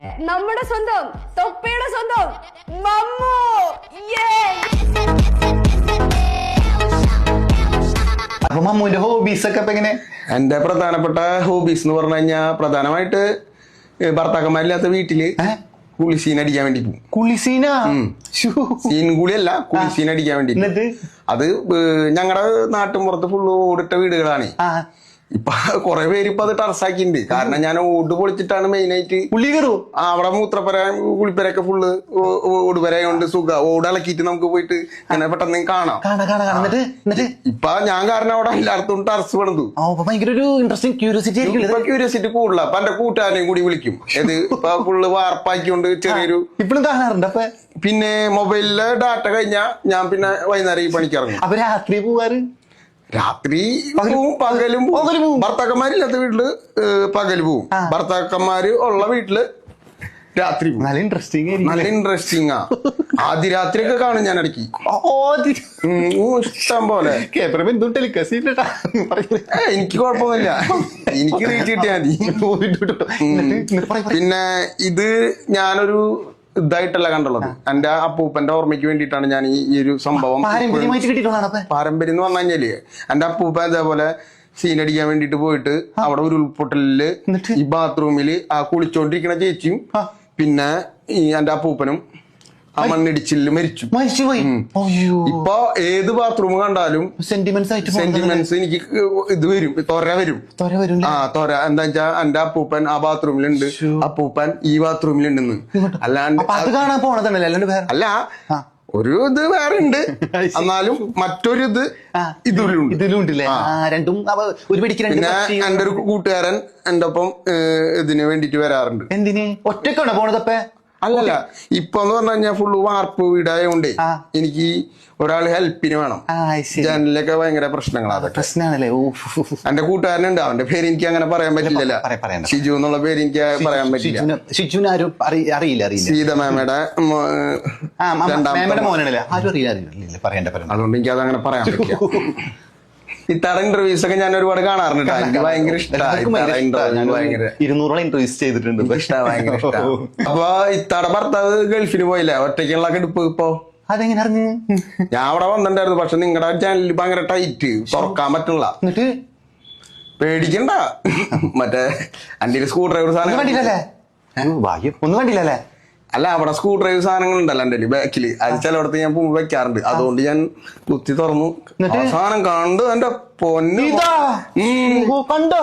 നമ്മുടെ സ്വന്തം തൊപ്പിയുടെ സ്വന്തം മമ്മു. അപ്പൊ മമ്മൂന്റെ ഹോബീസ് ഒക്കെ ഇപ്പൊ എങ്ങനെ? എന്റെ പ്രധാനപ്പെട്ട ഹോബീസ് എന്ന് പറഞ്ഞു കഴിഞ്ഞാൽ പ്രധാനമായിട്ട് ഭർത്താക്കന്മാരില്ലാത്ത വീട്ടില് കുളിസീൻ അടിക്കാൻ വേണ്ടി പോകും. കുളിസീന സീൻ കൂടിയല്ല, കുളിസീൻ അടിക്കാൻ വേണ്ടി. അത് ഞങ്ങളുടെ നാട്ടും പുറത്ത് ഫുള്ള് ഓടിട്ട വീടുകളാണ്. ഇപ്പൊ കൊറേ പേര് ഇപ്പൊ അത് ടർസാക്കിണ്ട്. കാരണം ഞാൻ ഓട് പൊളിച്ചിട്ടാണ് മെയിൻ ആയിട്ട് പുള്ളി കയറും. അവിടെ മൂത്രപ്പര കുളിപ്പരൊക്കെ ഫുള്ള് ഓടുപരയുണ്ട്. സുഖ ഓടിളക്കിയിട്ട് നമുക്ക് പോയിട്ട് അങ്ങനെ പെട്ടെന്ന് കാണാം. ഇപ്പൊ ഞാൻ കാരണം അവിടെ എല്ലായിടത്തും ടർസ് പണിതു. ഭയങ്കര ഒരു ഇൻട്രസ്റ്റിംഗ് ക്യൂരിയോസിറ്റി ഇപ്പൊ ക്യൂരിയോസിറ്റി കൂടുതല. അപ്പൊ എന്റെ കൂട്ടുകാരെയും കൂടി വിളിക്കും. ഇത് ഇപ്പൊ ഫുള്ള് വാർപ്പാക്കിക്കൊണ്ട് ചെറിയൊരു ഇപ്പോഴും കാണാറുണ്ട്. അപ്പൊ പിന്നെ മൊബൈലിലെ ഡാറ്റ കഴിഞ്ഞാ ഞാൻ പിന്നെ വൈകുന്നേരം ഈ പണിക്കിറങ്ങും. അപ്പൊ രാത്രി പോവാറ്? രാത്രി പോവും, പകലും പോവും. ഭർത്താക്കന്മാരില്ലാത്ത വീട്ടില് പകല് പോവും. ഭർത്താക്കന്മാര് ഉള്ള വീട്ടില് രാത്രി പോവും. നല്ല ഇൻട്രസ്റ്റിംഗ് ആദ്യ രാത്രി ഒക്കെ കാണും ഞാൻ ഇടയ്ക്ക്. ഇഷ്ടം പോലെ. എനിക്ക് കുഴപ്പമൊന്നുമില്ല, എനിക്ക് റീച്ച് കിട്ടിയാൽ മതി. പിന്നെ ഇത് ഞാനൊരു ഇതായിട്ടല്ല കണ്ടുള്ളത്. എന്റെ അപ്പൂപ്പന്റെ ഓർമ്മയ്ക്ക് വേണ്ടിയിട്ടാണ് ഞാൻ ഈ ഒരു സംഭവം. പാരമ്പര്യം എന്ന് പറഞ്ഞു കഴിഞ്ഞാല് എന്റെ അപ്പൂപ്പ ഇതേപോലെ സീനടിക്കാൻ വേണ്ടിട്ട് പോയിട്ട് അവിടെ ഒരു ഉൾപ്പൊട്ടലില് ഈ ബാത്റൂമില് ആ കുളിച്ചോണ്ടിരിക്കുന്ന ചേച്ചിയും പിന്നെ ഈ എന്റെ അപ്പൂപ്പനും ആ മണ്ണിടിച്ചില് മരിച്ചുപോയി. ഇപ്പൊ ഏത് ബാത്റൂം കണ്ടാലും സെന്റിമെന്റ്സ് എനിക്ക് ഇത് വരും, തൊര വരും. തൊര എന്താ വെച്ചാ എന്റെ അപ്പൂപ്പൻ ആ ബാത്റൂമിലുണ്ട്, അപ്പൂപ്പൻ ഈ ബാത്റൂമിലുണ്ടെന്ന്. അല്ലാണ്ട് അല്ല, ഒരു ഇത് വേറെ ഉണ്ട്, എന്നാലും മറ്റൊരു ഇത് ഇതിലുണ്ട്. പിന്നെ എന്റെ ഒരു കൂട്ടുകാരൻ എന്റെ ഒപ്പം ഇതിന് വേണ്ടിട്ട് വരാറുണ്ട്. എന്തിന്? ഒറ്റക്കാണോ പോണതപ്പ? അല്ലല്ല, ഇപ്പൊ എന്ന് പറഞ്ഞു കഴിഞ്ഞാൽ ഫുള്ള് വാർപ്പ് വീടായോണ്ടേ എനിക്ക് ഒരാൾ ഹെൽപ്പിന് വേണം. ജനലിലൊക്കെ ഭയങ്കര പ്രശ്നങ്ങളാണ്. എന്റെ കൂട്ടുകാരനുണ്ട്, അവന്റെ പേര് എനിക്ക് അങ്ങനെ പറയാൻ പറ്റില്ലല്ലോ. ഷിജു എന്നുള്ള പേര് എനിക്ക് പറയാൻ പറ്റില്ല. സീത മാമയുടെ അതുകൊണ്ട് എനിക്ക് അതങ്ങനെ പറയാൻ പറ്റില്ല. ഇത്താടെ ഇന്റർവ്യൂസ് ഒക്കെ ഞാൻ ഒരുപാട് കാണാറുണ്ട്. എനിക്ക് ഭയങ്കര ഇഷ്ടമാണ്. 200 ഇന്റർവ്യൂസ് ചെയ്തിട്ടുണ്ട്. ഭയങ്കര ഇഷ്ടമാണ്. അപ്പൊ ഇത്താടെ ഭർത്താവ് ഗൾഫിന് പോയില്ല, ഒറ്റയ്ക്കുള്ള എടുപ്പ്. ഇപ്പൊ അതെങ്ങനെ അറിഞ്ഞു? ഞാൻ അവിടെ വന്നിട്ടുണ്ടായിരുന്നു, പക്ഷെ നിങ്ങളുടെ ചാനലിൽ ഭയങ്കര ടൈറ്റ്, തുറക്കാൻ പറ്റില്ല. എന്നിട്ട് പേടിക്കണ്ട, മറ്റേ എന്റെ സ്ക്രൂ ഡ്രൈവർ സാധനം കണ്ടില്ലല്ലേ? ഒന്നും കണ്ടില്ലല്ലേ? അല്ല, അവിടെ സ്ക്രൂ ഡ്രൈവ് സാധനങ്ങൾ ഉണ്ടല്ലോ എന്റെ ബാക്കില്, അത് ചിലയിടത്ത് ഞാൻ വെക്കാറുണ്ട്. അതുകൊണ്ട് ഞാൻ കുത്തി തുറന്നു, സാധനം കണ്ടു. എന്റെ പൊന്നു കണ്ടോ?